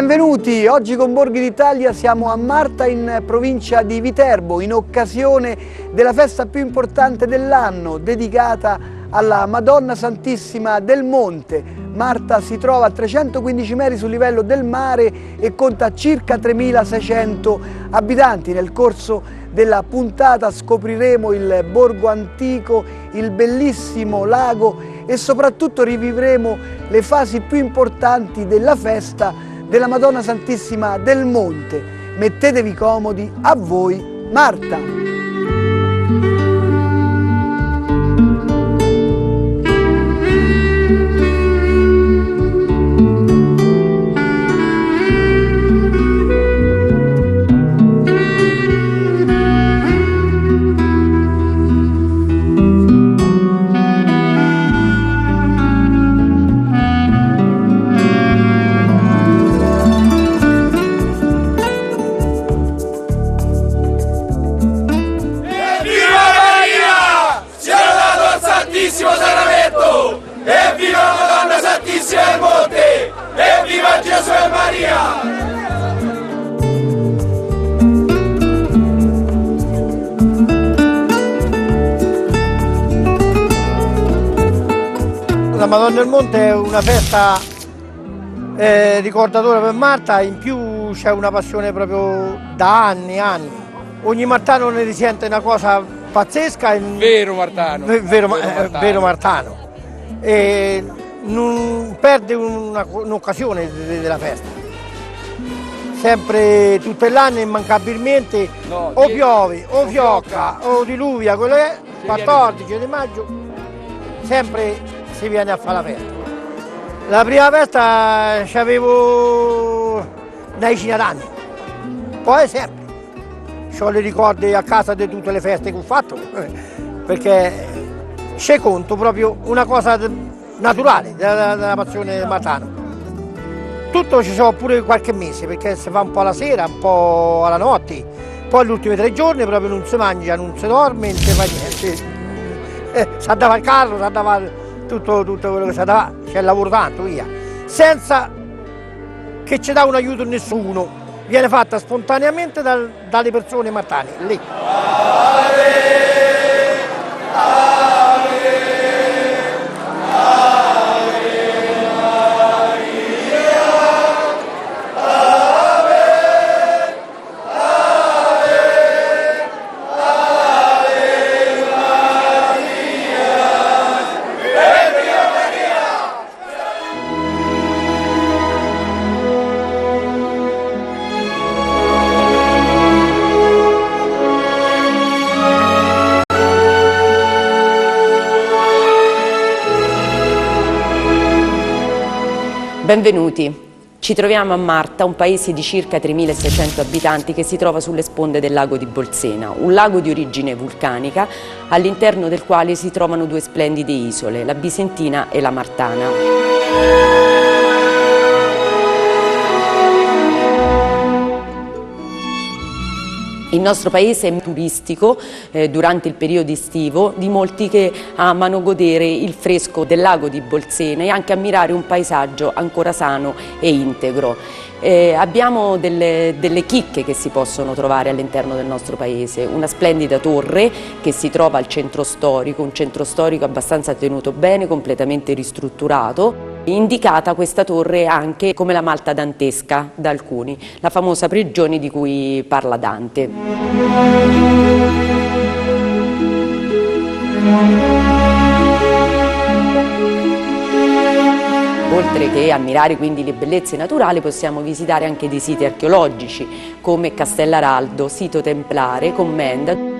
Benvenuti, oggi con Borghi d'Italia siamo a Marta in provincia di Viterbo in occasione della festa più importante dell'anno dedicata alla Madonna Santissima del Monte. Marta si trova a 315 metri sul livello del mare e conta circa 3.600 abitanti. Nel corso della puntata scopriremo il borgo antico, il bellissimo lago e soprattutto rivivremo le fasi più importanti della festa della Madonna Santissima del Monte. Mettetevi comodi, a voi Marta! Sacramento! Evviva la Madonna Santissima del Monte! Evviva Gesù e Maria! La Madonna del Monte è una festa ricordatora per Marta, in più c'è una passione proprio da anni e anni. Ogni martano ne risente una cosa pazzesca. Vero martano. Vero martano. E non perde un'occasione della festa. Sempre tutto l'anno immancabilmente, No, o piove, o fiocca, o diluvia, quello è, 14 di maggio, sempre si viene a fare la festa. La prima festa c'avevo una decina d'anni, poi sempre. Ho le ricordi a casa di tutte le feste che ho fatto, perché c'è conto proprio una cosa naturale della passione martana. Tutto ci sono pure qualche mese, perché si fa un po' alla sera, un po' alla notte, poi gli ultimi 3 giorni proprio non si mangia, non si dorme, non si fa niente. Si andava al carro, si andava tutto quello che si andava, c'è il lavoro tanto via, senza che ci dà un aiuto nessuno. Viene fatta spontaneamente dalle persone martane, lì. Benvenuti. Ci troviamo a Marta, un paese di circa 3.600 abitanti che si trova sulle sponde del lago di Bolsena, un lago di origine vulcanica all'interno del quale si trovano 2 splendide isole, la Bisentina e la Martana. Il nostro paese è turistico durante il periodo estivo di molti che amano godere il fresco del lago di Bolsena e anche ammirare un paesaggio ancora sano e integro. Abbiamo delle chicche che si possono trovare all'interno del nostro paese, una splendida torre che si trova al centro storico, un centro storico abbastanza tenuto bene, completamente ristrutturato. Indicata questa torre anche come la Malta dantesca da alcuni, la famosa prigione di cui parla Dante. Oltre che ammirare quindi le bellezze naturali, possiamo visitare anche dei siti archeologici come Castellaraldo, sito templare, Commenda.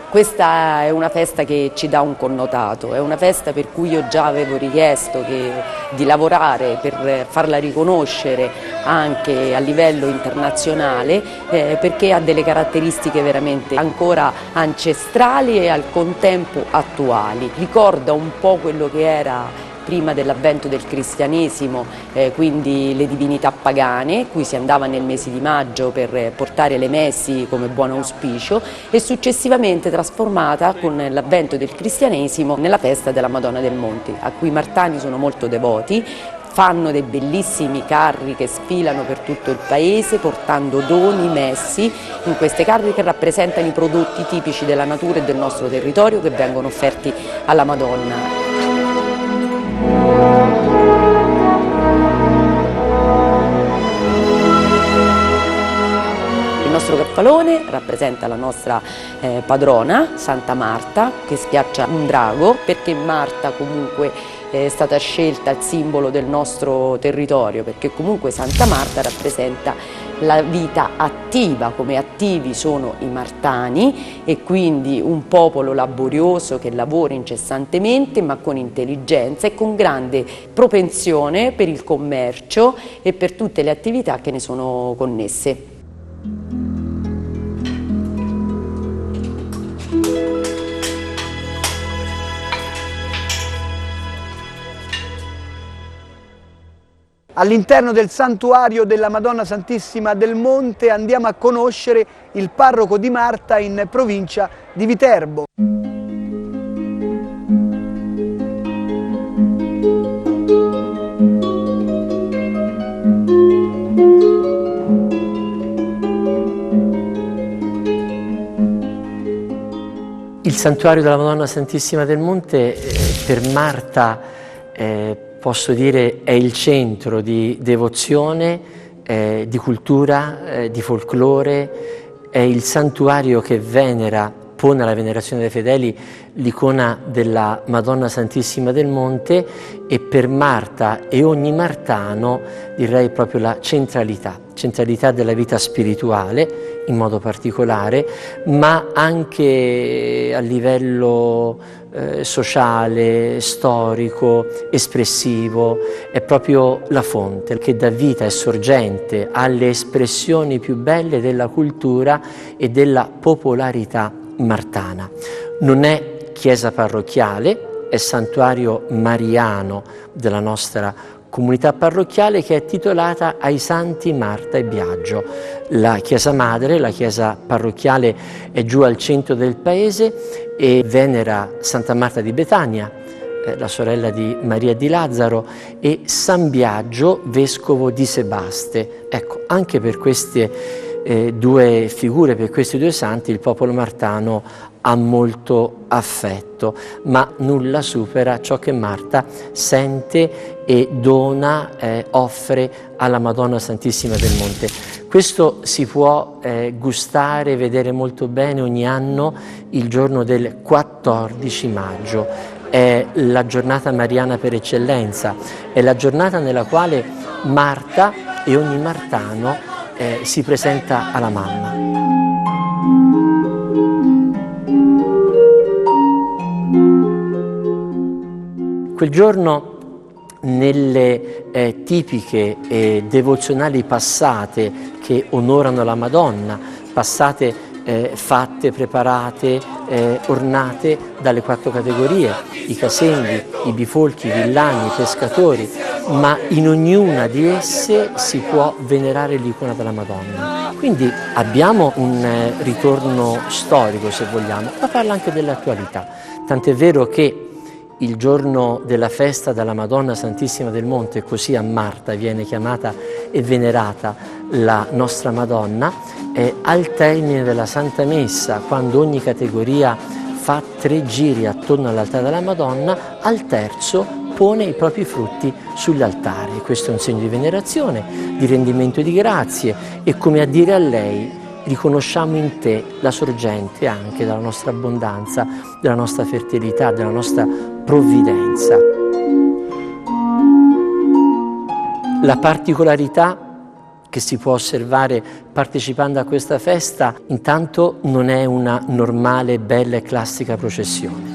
Questa è una festa che ci dà un connotato, è una festa per cui io già avevo richiesto di lavorare per farla riconoscere anche a livello internazionale perché ha delle caratteristiche veramente ancora ancestrali e al contempo attuali. Ricorda un po' quello che era prima dell'avvento del cristianesimo, quindi le divinità pagane, cui si andava nel mese di maggio per portare le messi come buon auspicio, e successivamente trasformata con l'avvento del cristianesimo nella festa della Madonna del Monte, a cui i martani sono molto devoti. Fanno dei bellissimi carri che sfilano per tutto il paese portando doni, messi, in queste carri che rappresentano i prodotti tipici della natura e del nostro territorio che vengono offerti alla Madonna. Il nostro cappalone rappresenta la nostra padrona, Santa Marta, che schiaccia un drago, perché Marta comunque è stata scelta il simbolo del nostro territorio, perché comunque Santa Marta rappresenta la vita attiva, come attivi sono i martani, e quindi un popolo laborioso che lavora incessantemente ma con intelligenza e con grande propensione per il commercio e per tutte le attività che ne sono connesse. All'interno del santuario della Madonna Santissima del Monte andiamo a conoscere il parroco di Marta in provincia di Viterbo. Il santuario della Madonna Santissima del Monte per Marta posso dire è il centro di devozione, di cultura, di folklore, è il santuario che pone alla venerazione dei fedeli l'icona della Madonna Santissima del Monte, e per Marta e ogni martano direi proprio la centralità della vita spirituale in modo particolare, ma anche a livello sociale, storico, espressivo. È proprio la fonte che dà vita e sorgente alle espressioni più belle della cultura e della popolarità martana. Non è chiesa parrocchiale, è santuario mariano della nostra comunità parrocchiale, che è titolata ai santi Marta e Biagio. La chiesa madre, la chiesa parrocchiale, è giù al centro del paese e venera Santa Marta di Betania, la sorella di Maria di Lazzaro, e San Biagio, vescovo di Sebaste. Ecco, anche per queste due figure, per questi due santi, il popolo martano ha molto affetto, ma nulla supera ciò che Marta sente e dona, offre alla Madonna Santissima del Monte. Questo si può gustare e vedere molto bene ogni anno il giorno del 14 maggio. È la giornata mariana per eccellenza, è la giornata nella quale Marta e ogni martano si presenta alla mamma. Quel giorno, nelle tipiche e devozionali passate che onorano la Madonna, passate fatte, preparate, ornate dalle 4 categorie, i caselli, i bifolchi, i villani, i pescatori, ma in ognuna di esse si può venerare l'icona della Madonna. Quindi abbiamo un ritorno storico, se vogliamo, ma parla anche dell'attualità. Tant'è vero che il giorno della festa della Madonna Santissima del Monte, così a Marta viene chiamata e venerata la nostra Madonna, al termine della Santa Messa, quando ogni categoria fa 3 giri attorno all'altare della Madonna, al terzo pone i propri frutti sull'altare. Questo è un segno di venerazione, di rendimento di grazie, e come a dire a lei: riconosciamo in te la sorgente anche della nostra abbondanza, della nostra fertilità, della nostra provvidenza. La particolarità che si può osservare partecipando a questa festa, intanto non è una normale, bella e classica processione.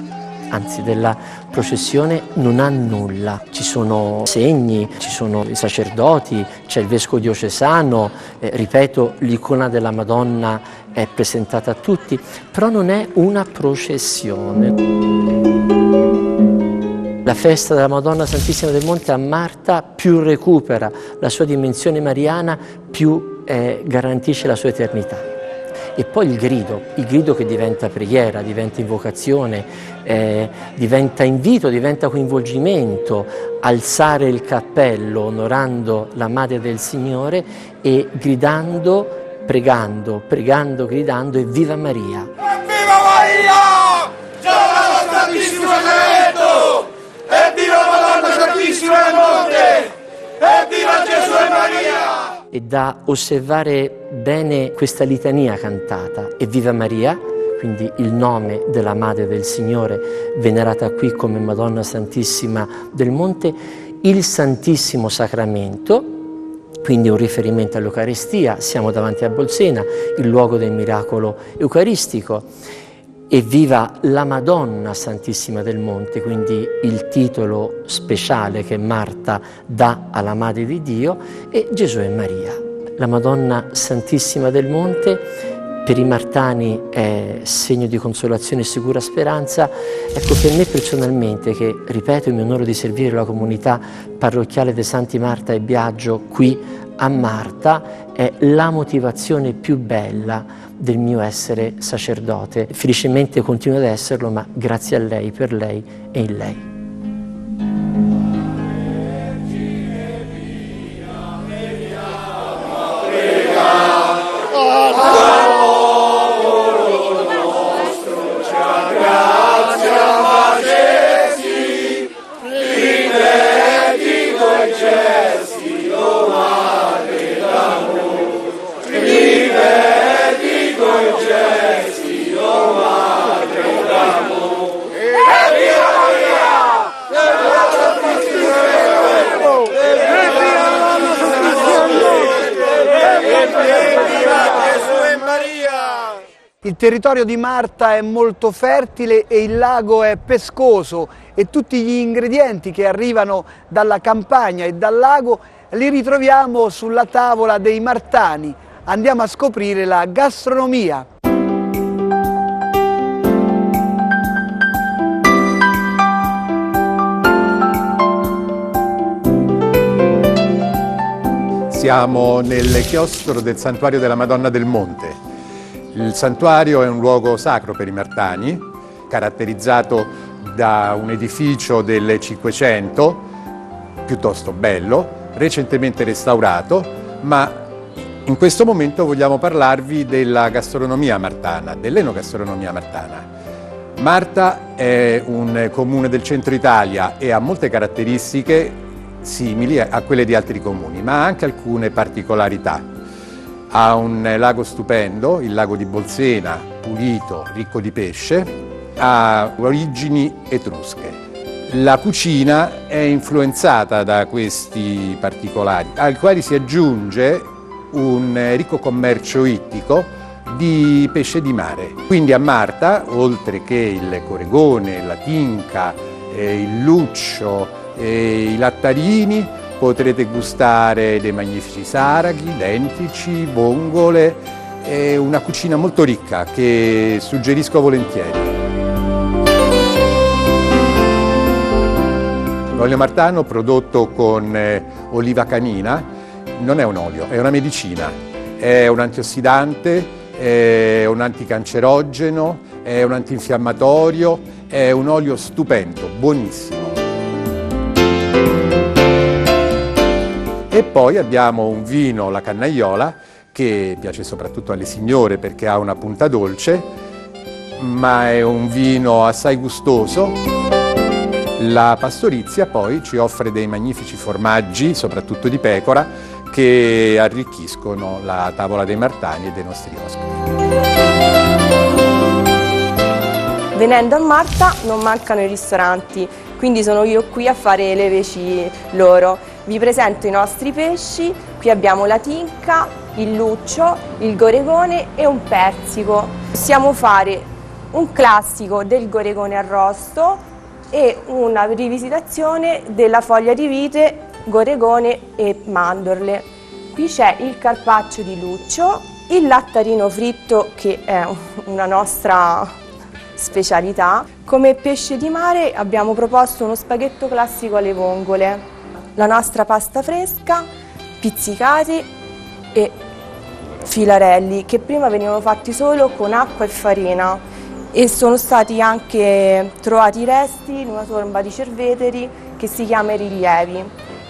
Anzi, della processione non ha nulla. Ci sono segni, ci sono i sacerdoti, c'è il vescovo diocesano, ripeto, l'icona della Madonna è presentata a tutti, però non è una processione. La festa della Madonna Santissima del Monte a Marta più recupera la sua dimensione mariana, più garantisce la sua eternità. E poi il grido che diventa preghiera, diventa invocazione, diventa invito, diventa coinvolgimento, alzare il cappello onorando la Madre del Signore e gridando, pregando, gridando e viva Maria! Viva Maria! Già la Santissimo Sacramento! Evviva la Madonna Santissima del Monte! Evviva Gesù e Maria! E da osservare bene questa litania cantata, Evviva Maria, quindi il nome della Madre del Signore venerata qui come Madonna Santissima del Monte, il Santissimo Sacramento, quindi un riferimento all'Eucaristia, siamo davanti a Bolsena, il luogo del miracolo eucaristico. Evviva la Madonna Santissima del Monte, quindi il titolo speciale che Marta dà alla Madre di Dio, e Gesù e Maria. La Madonna Santissima del Monte per i martani è segno di consolazione e sicura speranza. Ecco, per me personalmente, che ripeto mi onoro di servire la comunità parrocchiale dei Santi Marta e Biagio qui a Marta, è la motivazione più bella del mio essere sacerdote. Felicemente continuo ad esserlo, ma grazie a lei, per lei e in lei. Il territorio di Marta è molto fertile e il lago è pescoso e tutti gli ingredienti che arrivano dalla campagna e dal lago li ritroviamo sulla tavola dei martani. Andiamo a scoprire la gastronomia. Siamo nel chiostro del Santuario della Madonna del Monte. Il santuario è un luogo sacro per i martani, caratterizzato da un edificio del Cinquecento, piuttosto bello, recentemente restaurato, ma in questo momento vogliamo parlarvi della gastronomia martana, dell'enogastronomia martana. Marta è un comune del centro Italia e ha molte caratteristiche simili a quelle di altri comuni, ma ha anche alcune particolarità. Ha un lago stupendo, il lago di Bolsena, pulito, ricco di pesce, ha origini etrusche. La cucina è influenzata da questi particolari, ai quali si aggiunge un ricco commercio ittico di pesce di mare. Quindi a Marta, oltre che il coregone, la tinca, il luccio e i lattarini, potrete gustare dei magnifici saraghi, lentici, vongole, e una cucina molto ricca che suggerisco volentieri. L'olio martano prodotto con oliva canina non è un olio, è una medicina, è un antiossidante, è un anticancerogeno, è un antinfiammatorio, è un olio stupendo, buonissimo. E poi abbiamo un vino, la cannaiola, che piace soprattutto alle signore perché ha una punta dolce, ma è un vino assai gustoso. La pastorizia poi ci offre dei magnifici formaggi, soprattutto di pecora, che arricchiscono la tavola dei martani e dei nostri ospiti. Venendo a Marta non mancano i ristoranti, quindi sono io qui a fare le veci loro. Vi presento i nostri pesci, qui abbiamo la tinca, il luccio, il goregone e un persico. Possiamo fare un classico del goregone arrosto e una rivisitazione della foglia di vite, goregone e mandorle. Qui c'è il carpaccio di luccio, il lattarino fritto che è una nostra specialità. Come pesce di mare abbiamo proposto uno spaghetto classico alle vongole, la nostra pasta fresca, pizzicati e filarelli che prima venivano fatti solo con acqua e farina, e sono stati anche trovati resti in una tomba di Cerveteri che si chiama I Rilievi.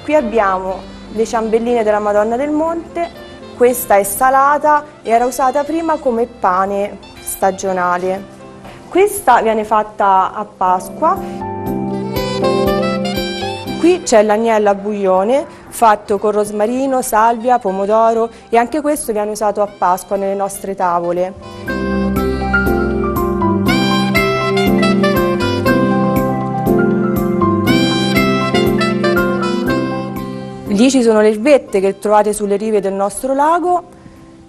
Qui abbiamo le ciambelline della Madonna del Monte, questa è salata e era usata prima come pane stagionale. Questa viene fatta a Pasqua. Qui c'è l'agnello a bouillone fatto con rosmarino, salvia, pomodoro, e anche questo viene usato a Pasqua nelle nostre tavole. Lì ci sono le erbette che trovate sulle rive del nostro lago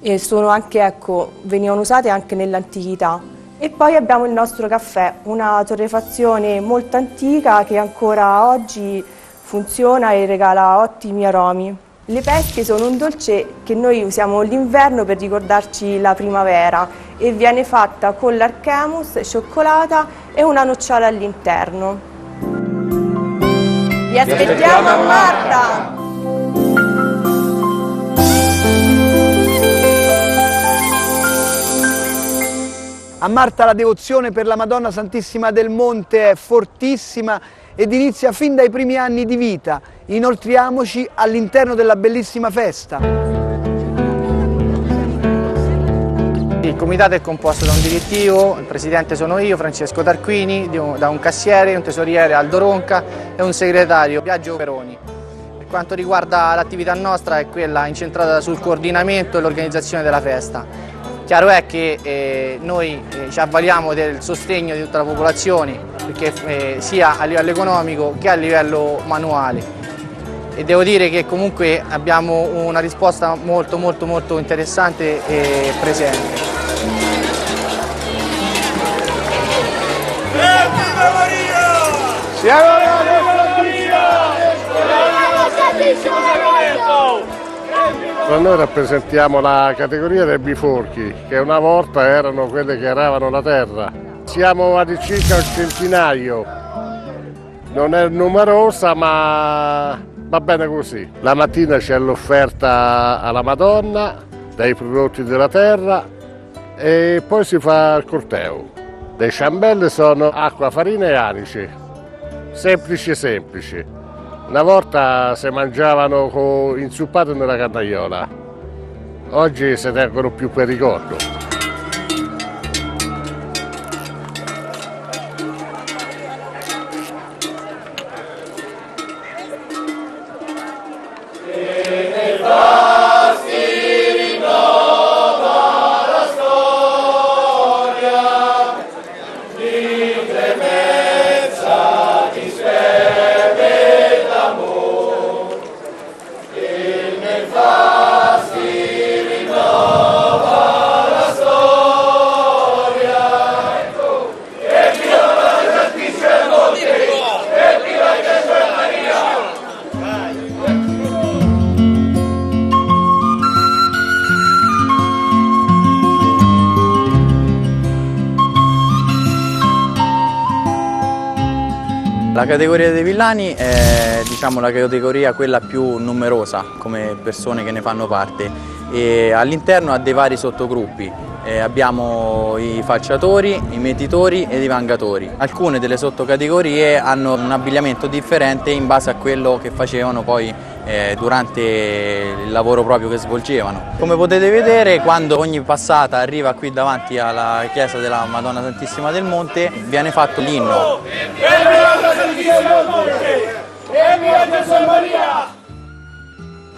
e sono anche, ecco, venivano usate anche nell'antichità. E poi abbiamo il nostro caffè, una torrefazione molto antica che ancora oggi funziona e regala ottimi aromi. Le pesche sono un dolce che noi usiamo l'inverno per ricordarci la primavera e viene fatta con l'archemus, cioccolata e una nocciola all'interno. Vi aspettiamo a Marta! A Marta la devozione per la Madonna Santissima del Monte è fortissima ed inizia fin dai primi anni di vita. Inoltriamoci all'interno della bellissima festa. Il comitato è composto da un direttivo, il presidente sono io, Francesco Tarquini, da un cassiere, un tesoriere Aldo Ronca e un segretario Biagio Peroni. Per quanto riguarda l'attività nostra è quella incentrata sul coordinamento e l'organizzazione della festa. Chiaro è che noi ci avvaliamo del sostegno di tutta la popolazione, perché sia a livello economico che a livello manuale. E devo dire che comunque abbiamo una risposta molto interessante e presente. Evviva Maria! Siamo Santissimo Sacramento! Noi rappresentiamo la categoria dei biforchi, che una volta erano quelle che aravano la terra. Siamo a circa un centinaio, non è numerosa ma va bene così. La mattina c'è l'offerta alla Madonna dei prodotti della terra e poi si fa il corteo. Le ciambelle sono acqua, farina e anice, semplici. Una volta si mangiavano inzuppate nella cannaiola, oggi si tengono più per ricordo. La categoria dei villani è la categoria quella più numerosa come persone che ne fanno parte e all'interno ha dei vari sottogruppi. Abbiamo i falciatori, i metitori ed i vangatori. Alcune delle sottocategorie hanno un abbigliamento differente in base a quello che facevano poi durante il lavoro proprio che svolgevano. Come potete vedere, quando ogni passata arriva qui davanti alla chiesa della Madonna Santissima del Monte viene fatto l'inno.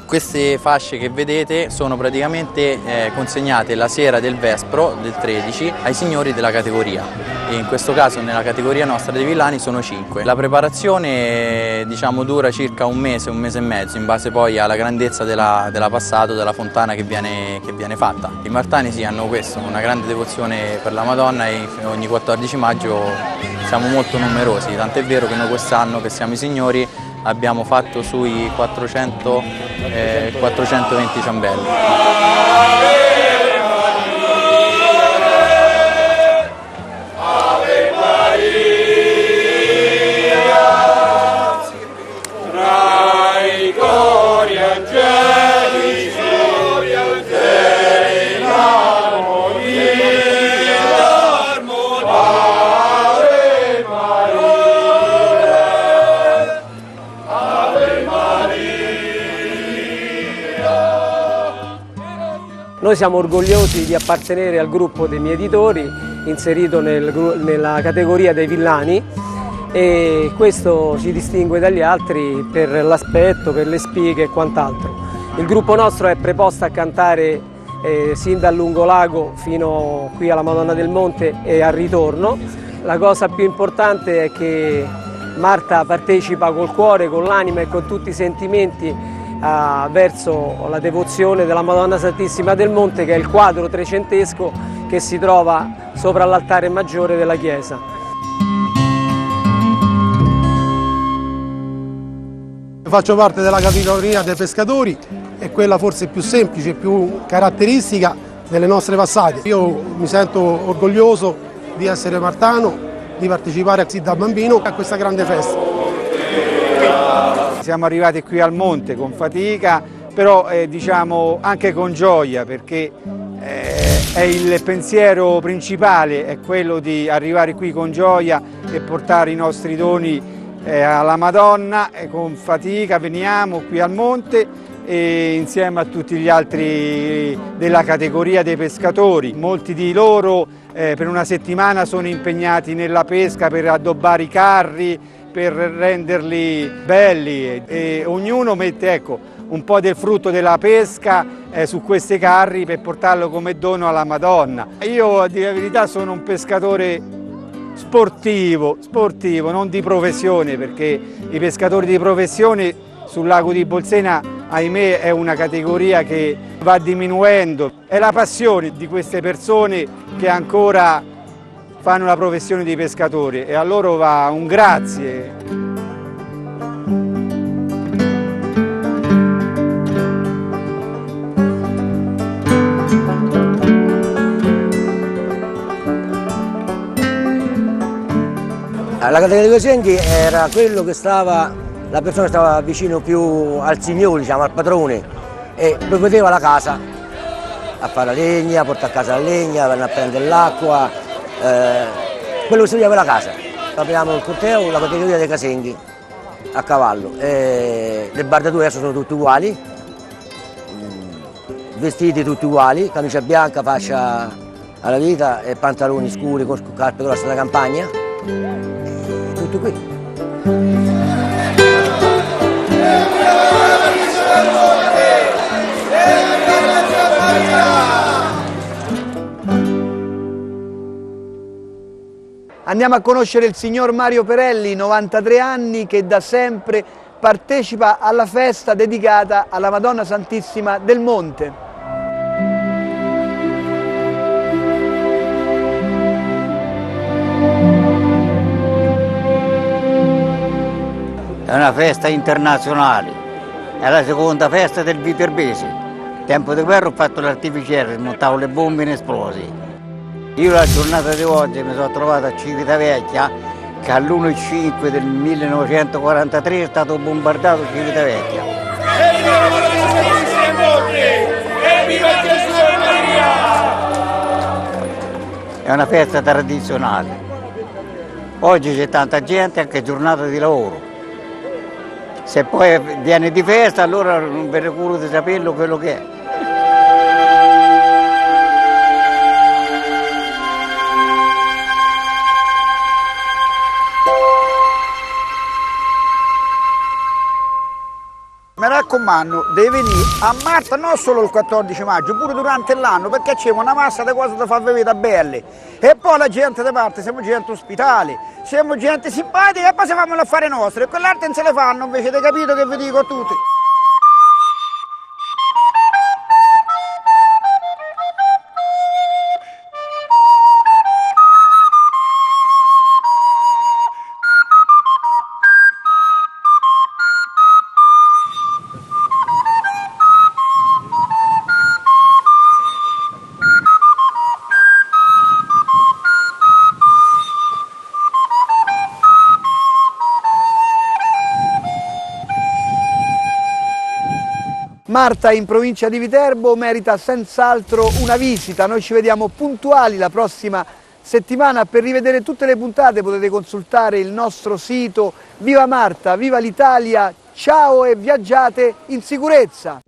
Queste fasce che vedete sono praticamente consegnate la sera del Vespro, del 13, ai signori della categoria. E in questo caso nella categoria nostra dei villani sono 5. La preparazione dura circa un mese e mezzo, in base poi alla grandezza della passata, della fontana che viene fatta. I martani hanno questo, una grande devozione per la Madonna e ogni 14 maggio siamo molto numerosi, tant'è vero che noi quest'anno che siamo i signori abbiamo fatto sui 420 ciambelli. Ave Noi siamo orgogliosi di appartenere al gruppo dei mietitori, inserito nella categoria dei villani, e questo ci distingue dagli altri per l'aspetto, per le spighe e quant'altro. Il gruppo nostro è preposto a cantare sin dal Lungolago fino qui alla Madonna del Monte e al ritorno. La cosa più importante è che Marta partecipa col cuore, con l'anima e con tutti i sentimenti verso la devozione della Madonna Santissima del Monte, che è il quadro trecentesco che si trova sopra l'altare maggiore della chiesa. Faccio parte della categoria dei pescatori, è quella forse più semplice, più caratteristica delle nostre passate. Io mi sento orgoglioso di essere martano, di partecipare sin da bambino a questa grande festa. Siamo arrivati qui al monte con fatica, però diciamo anche con gioia, perché è il pensiero principale, è quello di arrivare qui con gioia e portare i nostri doni alla Madonna. Con fatica veniamo qui al monte e insieme a tutti gli altri della categoria dei pescatori. Molti di loro per una settimana sono impegnati nella pesca per addobbare i carri, per renderli belli, e ognuno mette un po' del frutto della pesca su questi carri per portarlo come dono alla Madonna. Io, a dire la verità, sono un pescatore sportivo, non di professione, perché i pescatori di professione sul lago di Bolsena, ahimè, è una categoria che va diminuendo. È la passione di queste persone che ancora fanno la professione di pescatori, e a loro va un grazie. La categoria dei Senghi era quello che stava, la persona che stava vicino più al signore, diciamo, al padrone, e provvedeva la casa a fare la legna, a portare a casa la legna, a prendere l'acqua. Quello che serviva per la casa. Abbiamo il corteo, la categoria dei casenghi a cavallo. Le bardature adesso sono tutte uguali, vestiti tutti uguali, camicia bianca, fascia alla vita e pantaloni scuri con scarpe grosse da campagna. Tutto qui. Andiamo a conoscere il signor Mario Perelli, 93 anni, che da sempre partecipa alla festa dedicata alla Madonna Santissima del Monte. È una festa internazionale, è la seconda festa del Viterbese. Tempo di guerra ho fatto l'artificiere, smontavo le bombe inesplosi. Io la giornata di oggi mi sono trovato a Civitavecchia, che all'1.5 del 1943 è stato bombardato Civitavecchia. Evviva la Madonna Santissima del Monte! Evviva Gesù e Maria! È una festa tradizionale. Oggi c'è tanta gente, anche giornata di lavoro. Se poi viene di festa, allora non ve ne curo di saperlo quello che è. Mi raccomando, devi venire a Marta non solo il 14 maggio, pure durante l'anno, perché c'è una massa di cose da far vedere belle. E poi la gente da parte, siamo gente ospitale, siamo gente simpatica, e poi se fanno affari nostri, e quell'arte non se le fanno, invece di capito che vi dico a tutti. Marta in provincia di Viterbo merita senz'altro una visita. Noi ci vediamo puntuali la prossima settimana. Per rivedere tutte le puntate potete consultare il nostro sito. Viva Marta, viva l'Italia, ciao e viaggiate in sicurezza!